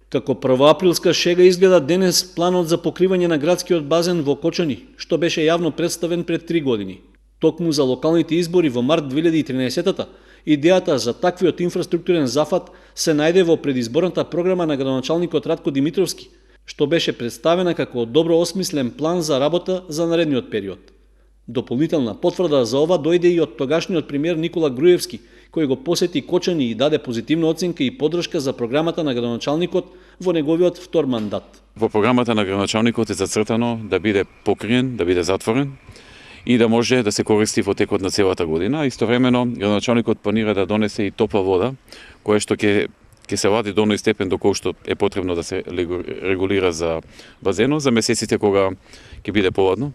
Како првоаприлска шега изгледа денес планот за покривање на градскиот базен во Кочани, што беше јавно представен пред 3 години. Токму за локалните избори во март 2013-та, идејата за таквиот инфраструктурен зафат се најде во предизборната програма на градоначалникот Радко Димитровски, што беше представена како добро осмислен план за работа за наредниот период. Дополнителна потврда за ова дојде и од тогашниот премиер Никола Груевски, кој го посети Кочани и даде позитивна оценка и поддршка за програмата на градоначалникот во неговиот втор мандат. Во програмата на градоначалникот е зацртано да биде покриен, да биде затворен и да може да се користи во текот на целата година. Истовремено градоначалникот планира да донесе и топла вода, која што ќе се вади до оној степен доколку што е потребно да се регулира за базенот за месеците кога ќе биде поладно.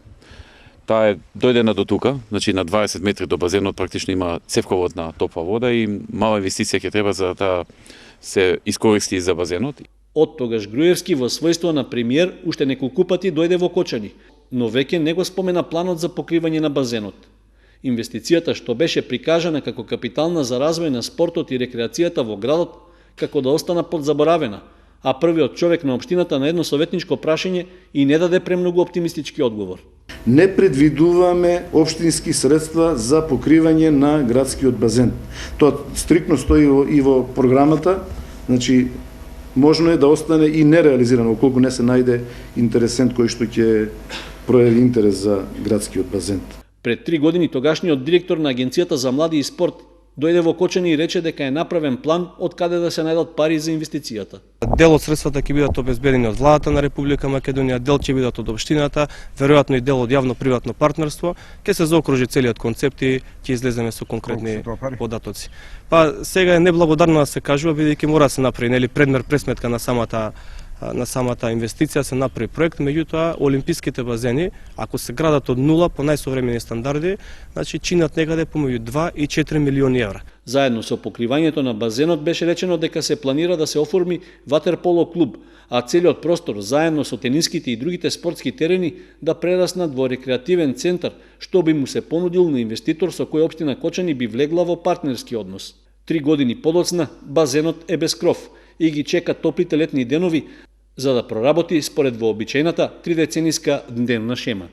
Таа е дојдена до тука, значи на 20 метри до базенот практично има цевковод на топла вода и мала инвестиција ќе треба за да се искористи за базенот. Од тогаш Груевски во својство на премиер уште неколку пати дојде во Кочани, но веќе не го спомена планот за покривање на базенот. Инвестицијата што беше прикажана како капитална за развој на спортот и рекреацијата во градот, како да остана подзаборавена, а првиот човек на општината на едно советничко прашање и не даде премногу оптимистички одговор. Не предвидуваме општински средства за покривање на градскиот базен. Тоа стриктно стои и во програмата, значи можно е да остане и нереализирано, околку не се најде интересент кој што ќе прояви интерес за градскиот базен. Пред 3 години тогашниот директор на Агенцијата за млади и спорт дојде во Кочани и рече дека е направен план од каде да се најдат пари за инвестицијата. Дел од средствата ќе бидат обезбедени од владата на Република Македонија, дел ќе бидат од општината, веројатно и дел од јавно-приватно партнерство. Ќе се заокружи целиот концепт и ќе излеземе со конкретни податоци. Па сега е неблагодарно да се кажува, бидејќи мора да се направи нели предмер пресметка на самата инвестиција, се направи проект, меѓутоа олимписките базени, ако се градат од нула по најсовремени стандарди, значи чинат некаде помеѓу 2 и 4 милиони евра. Заедно со покривањето на базенот беше речено дека се планира да се оформи ватерполо клуб, а целиот простор заедно со тениските и другите спортски терени да прераснат во рекреативен центар, што би му се понудил на инвеститор со кој општина Кочани би влегла во партнерски однос. 3 години подоцна базенот е без кров и ги чека топлите летни денови за да проработи според вообичаената 3-децениска дневна шема.